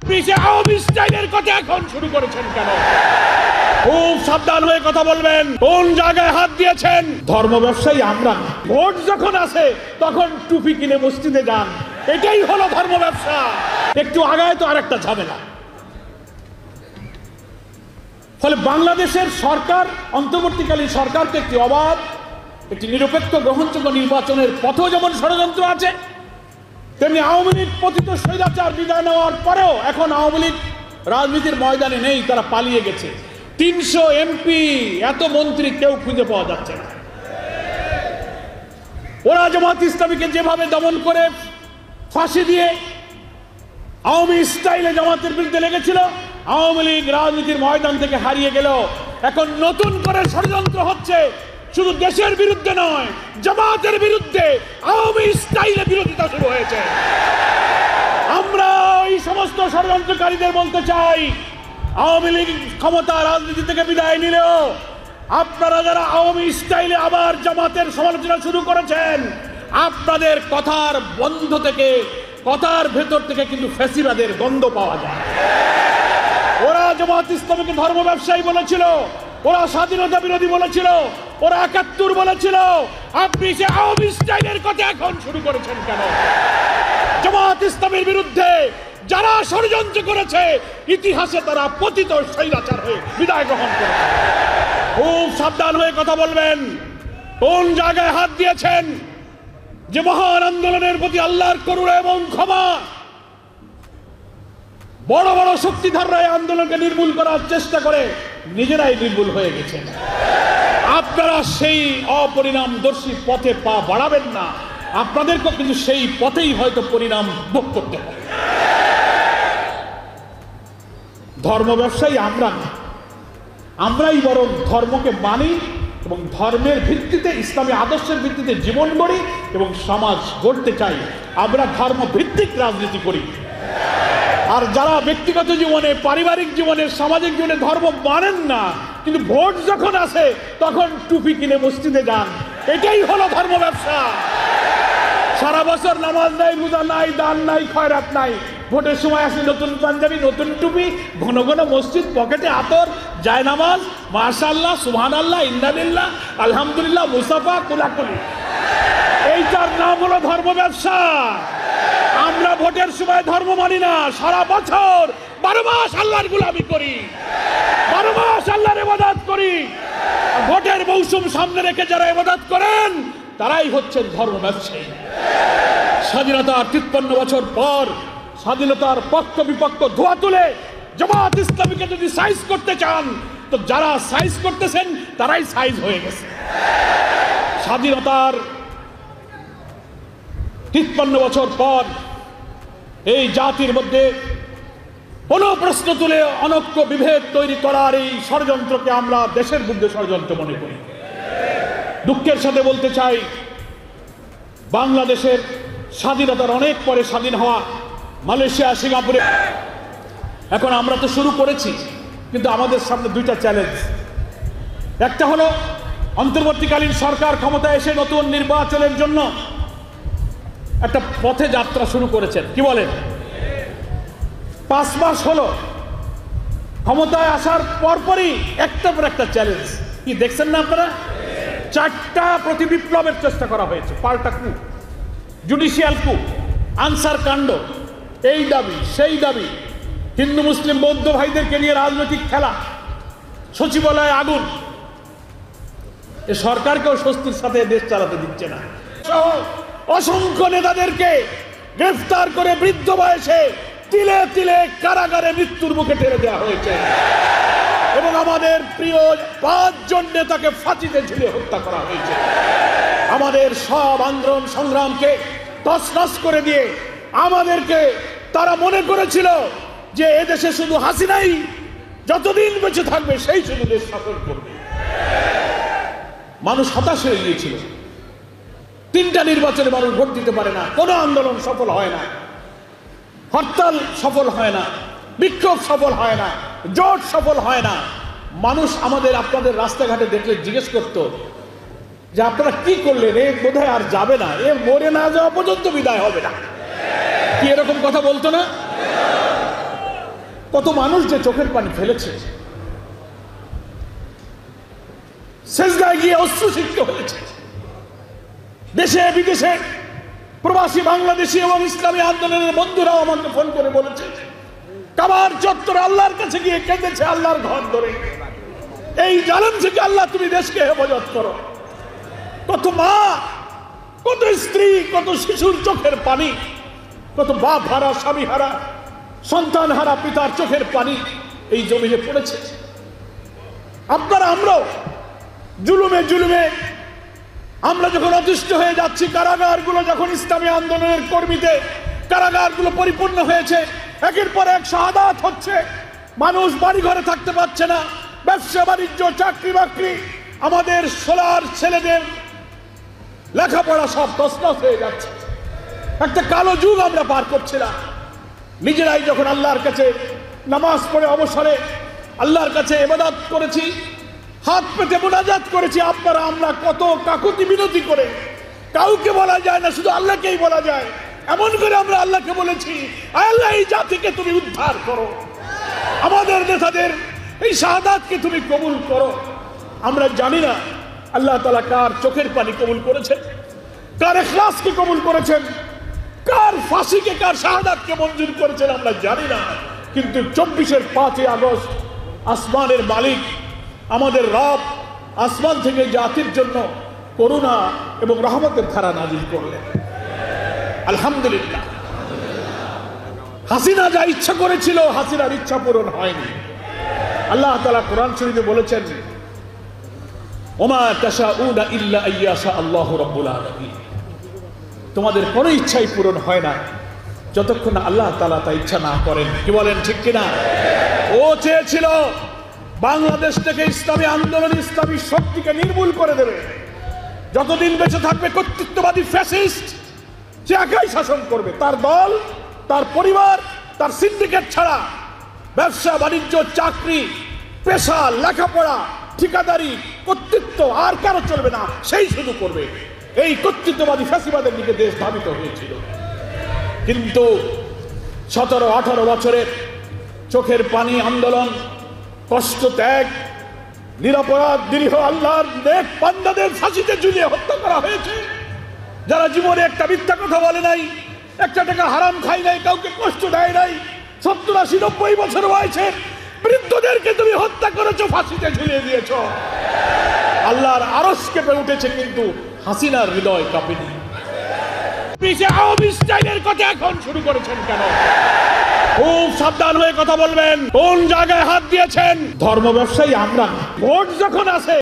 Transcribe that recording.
আওয়ামী স্টাইলের কথা এখন শুরু করেছেন কেন? খুব সাবধান হয়ে কথা বলবেন। কোন জায়গায় হাত দিয়েছেন? ধর্ম ব্যবসায়ী আমরা না। ভোট যখন আসে তখন টুপি কিনে মসজিদে যান, এটাই হলো ধর্ম ব্যবসা। একটু আগায় তো আরেকটা ঝামেলা। ফলে বাংলাদেশের সরকার, অন্তর্বর্তীকালীন সরকারকে একটি অবাধ, একটি নিরপেক্ষ গ্রহণযোগ্য নির্বাচনের পথেও যেমন ষড়যন্ত্র আছে, তেমনি আওয়ামী লীগ পতিত স্বৈরাচার বিদায় নেওয়ার পরেও এখন আওয়ামী লীগ রাজনীতির ময়দানে নেই, তারা পালিয়ে গেছে। 300 এমপি, এত মন্ত্রী কেউ খুঁজে পাওয়া যাচ্ছে না। ওরা জামাত ইসলামীকে যেভাবে দমন করে ফাঁসি দিয়ে আওয়ামী স্টাইলে জামাতের বিরুদ্ধে লেগেছিল, আওয়ামী লীগ রাজনীতির ময়দান থেকে হারিয়ে গেল। এখন নতুন করে ষড়যন্ত্র হচ্ছে, শুধু দেশের বিরুদ্ধে নয়, জামাতের বিরুদ্ধে আওয়ামী স্টাইলে বিরোধিতা শুরু হয়েছে। আমরা এই সমস্ত ষড়যন্ত্রকারীদের বলতে চাই, আওয়ামী লীগ ক্ষমতা রাজনীতি থেকে বিদায় নিলেও আপনারা যারা আওয়ামী স্টাইলে আবার জামাতের সমালোচনা শুরু করেছেন, আপনাদের কথার বন্ধ থেকে, কথার ভেতর থেকে কিন্তু ফ্যাসিবাদের গন্ধ পাওয়া যায়। ওরা জামাত ইসলামীকে ধর্ম ব্যবসায়ী বলেছিল, ওরা স্বাধীনতা বিরোধী বলেছিল, ওরা ৭১ বলেছিল। আপনি সে আওয়ামী স্টাইলের কথা এখন শুরু করেছেন কেন? জামাত ইসলামের বিরুদ্ধে যারা ষড়যন্ত্র করেছে, ইতিহাসে তারা পতিত স্বৈরাচার হয়ে বিদায় গ্রহণ করেছে। খুব সাবধান হয়ে কথা বলবেন। কোন জায়গায় হাত দিয়েছেন? যে মহান আন্দোলনের প্রতি আল্লাহর করুণা এবং ক্ষমা, বড় বড় শক্তিধররা এই আন্দোলনকে নির্মূল করার চেষ্টা করে নিজেরাই নির্মূল হয়ে গেছে। আপনারা সেই অপরিণামদর্শী পথে পা বাড়াবেন না, আপনাদেরকে কিন্তু সেই পথেই হয়তো পরিণাম ভোগ করতে হবে। ধর্ম ব্যবসায়ী আমরা না, আমরাই বরং ধর্মকে মানি এবং ধর্মের ভিত্তিতে, ইসলামী আদর্শের ভিত্তিতে জীবন গড়ি এবং সমাজ গড়তে চাই। আমরা ধর্ম ভিত্তিক রাজনীতি করি। আর যারা ব্যক্তিগত জীবনে, পারিবারিক জীবনে, সামাজিক জীবনে ধর্ম মানেন না, কিন্তু ভোট যখন আসে তখন টুপি কিনে মসজিদে যান, এটাই হলো ধর্ম ব্যবসা। সারা বছর নামাজ নাই, রোজা নাই, দান নাই, খয়রাত নাই, ভোটের সময় আসে নতুন পাঞ্জাবি, নতুন টুপি, ঘন ঘন মসজিদ, পকেটে আতর, যায় নামাজ, মাশাআল্লাহ, সুবহানাল্লাহ, ইন্নালিল্লাহ, আলহামদুলিল্লাহ, মুসাফা, কুলাকুলি। এইটার নাম হলো ধর্ম ব্যবসা। আমরা ভোটের সময় ধর্ম মানি না, সারা বছর 12 মাস আল্লাহর গোলামি করি, 12 মাস আল্লাহর ইবাদত করি। ভোটের মৌসুম সামনে রেখে যারা ইবাদত করেন, তারাই হচ্ছেন ধর্ম ব্যবসায়ী। স্বাধীনতার 53 বছর পর স্বাধীনতার পক্ষ বিপক্ষ ধোয়া তুলে জামাত ইসলামীকে যদি সাইজ করতে চান, তো যারা সাইজ করতেছেন তারাই সাইজ হয়ে গেছে। স্বাধীনতার 53 বছর পর এই জাতির মধ্যে কোনো প্রশ্ন তুলে অনৈক্য বিভেদ তৈরি করার এই ষড়যন্ত্রকে আমরা দেশের বিরুদ্ধে ষড়যন্ত্র মনে করি। দুঃখের সাথে বলতে চাই, বাংলাদেশের স্বাধীনতার অনেক পরে স্বাধীন হওয়া মালয়েশিয়া, সিঙ্গাপুরে, এখন আমরা তো শুরু করেছি, কিন্তু আমাদের সামনে দুইটা চ্যালেঞ্জ। একটা হলো অন্তর্বর্তীকালীন সরকার ক্ষমতায় এসে নতুন নির্বাচনের জন্য একটা পথে যাত্রা শুরু করেছেন। কি বলেন? 5 মাস হলো ক্ষমতায় আসার পরপরই একটার পর একটা চ্যালেঞ্জ। কি দেখছেন না আপনারা? 4টা প্রতি বিপ্লবের চেষ্টা করা হয়েছে, পাল্টা কু, জুডিশিয়াল কু, আনসার কাণ্ড, এই দাবি সেই দাবি, হিন্দু মুসলিম বৌদ্ধ ভাইদেরকে নিয়ে রাজনৈতিক খেলা, সচিবালয়ে আগুন। এ সরকারকেও স্বস্তির সাথে দেশ চালাতে দিচ্ছে না। অসংখ্য নেতাদেরকে গ্রেফতার করে বৃদ্ধ বয়সে তিলে তিলে কারাগারে মৃত্যুর মুখে ঠেলে দেওয়া হয়েছে এবং আমাদের প্রিয় 5 জন নেতাকে ফাঁসিতে ঝুলিয়ে হত্যা করা হয়েছে। আমাদের সব আন্দোলন সংগ্রামকে তছনছ করে দিয়ে আমাদেরকে তারা মনে করেছিল যে এদেশে শুধু হাসিনাই যতদিন বেঁচে থাকবে সেই শুধু দেশ শাসন করবে। মানুষ হতাশ হয়ে গিয়েছিল। 3টা নির্বাচনে মানুষ ভোট দিতে পারে না, কোনো আন্দোলন সফল হয় না, হরতাল সফল হয় না, বিক্ষোভ সফল হয় না, জোট সফল হয় না। মানুষ আমাদের, আপনাদের রাস্তাঘাটে দেখলে জিজ্ঞেস করতো যে আপনারা কি করলেন, এ বোধহয় আর যাবে না, এ মরে না যাওয়া পর্যন্ত বিদায় হবে না। কি এরকম কথা বলতো না? কত মানুষ যে চোখের পানি ফেলেছে, সেজদায় গিয়ে অশ্রুসিক্ত হয়েছে। দেশে বিদেশে প্রবাসী বাংলাদেশি এবং ইসলামী আন্দোলনের বন্ধুরাও আমাকে ফোন করে বলেছে, কাবার চত্বরে আল্লাহর কাছে গিয়ে কেঁদেছে আল্লাহর ঘর ধরে, এই জালেম থেকে আল্লাহ তুমি দেশকে হেফাজত করো। কত মা, কত স্ত্রী, কত শিশুর চোখের পানি, কত বাপ হারা, স্বামী হারা, সন্তান হারা পিতার চোখের পানি এই জমিনে পড়েছে। আপনারা আমরাও জুলুমে জুলুমে আমরা যখন অতিষ্ঠ হয়ে যাচ্ছি, কারাগারগুলো যখন ইসলামী আন্দোলনের কর্মীতে কারাগারগুলো পরিপূর্ণ হয়েছে, একের পর এক শাহাদাত হচ্ছে, মানুষ বাড়ি ঘরে থাকতে পারছে না, ব্যবসা বাণিজ্য, চাকরি বাকরি, আমাদের সোলার ছেলেদের লেখাপড়া সব তছনছ হয়ে যাচ্ছে। একটা কালো যুগ আমরা পার করছিলাম। নিজেরাই যখন আল্লাহর কাছে নামাজ পড়ে অবসরে আল্লাহর কাছে ইবাদত করেছি, হাত পেতে মোনাজাত করেছি, আপনারা আমরা কত কাকুতি বিনতি করে, কাউকে বলা যায় না, শুধু আল্লাহকেই বলা যায়, এমন করে আমরা আল্লাহকে বলেছি, আল্লাহ এই জাতিকে তুমি উদ্ধার করো, আমাদের নেতাদের এই শাহাদাতকে তুমি কবুল করো। আমরা জানি না আল্লাহ তাআলা কার চোখের পানি কবুল করেছেন, কার ইখলাসকে কবুল করেছেন, কার ফাঁসিকে, কার শাহাদাতকে মঞ্জুর করেছেন আমরা জানি না। কিন্তু 24-এর 5 আগস্ট আসমানের মালিক আমাদের রব আসমান থেকে জাতির জন্য করুণা এবং রহমতের ধারা নাজিল করলেন। আলহামদুলিল্লাহ। হাসিনা যা ইচ্ছা করেছিল, হাসিনার ইচ্ছা পূরণ হয়নি। আল্লাহ তাআলা কোরআন শরীফে বলেছেন, ওমা তাশাউনা ইল্লা আইয়াশা আল্লাহু রাব্বুল আলামিন, তোমাদের কোনো ইচ্ছাই পূরণ হয় না যতক্ষণ না আল্লাহ তাআলা তা ইচ্ছা না করেন। কি বলেন, ঠিক কিনা? ও চেয়েছিল বাংলাদেশ থেকে ইসলামী আন্দোলন, ইসলামী শক্তিকে নির্মূল করে দেবে, যতদিন বেঁচে থাকবে কর্তৃত্ববাদী ফ্যাসিস্ট সে একাই শাসন করবে, তার দল, তার পরিবার, তার সিন্ডিকেট ছাড়া ব্যবসা বাণিজ্য, চাকরি, পেশা, লেখাপড়া, ঠিকাদারি, কর্তৃত্ব আর কারো চলবে না, সেই শুধু করবে। এই কর্তৃত্ববাদী ফ্যাসিবাদের দিকে দেশ ধাবিত হয়েছিল। কিন্তু 17-18 বছরের চোখের পানি আন্দোলন, কষ্ট ত্যাগ, নিরপরাধ নিরীহ আল্লাহর নেক বান্দাদের ফাঁসিতে ঝুলিয়ে হত্যা করা হয়েছে। যারা জীবনে একটা মিথ্যা কথা বলে নাই, একটা টাকা হারাম খাই নাই, কাউকে কষ্ট দেয় নাই, 70-80-90 বছর বয়সে বৃদ্ধদেরকে তুমি হত্যা করেছো, ফাঁসিতে ঝুলিয়ে দিয়েছো। আল্লাহর আরশ কেঁপে উঠেছে, কিন্তু হাসিনার হৃদয় কাঁপেনি। স্টাইলের কথা এখন শুরু করেছেন কেন? খুব সাবধান হয়ে কথা বলবেন। কোন জায়গায় হাত দিয়েছেন? ধর্ম ব্যবসায়ী আমরা। ভোট যখন আসে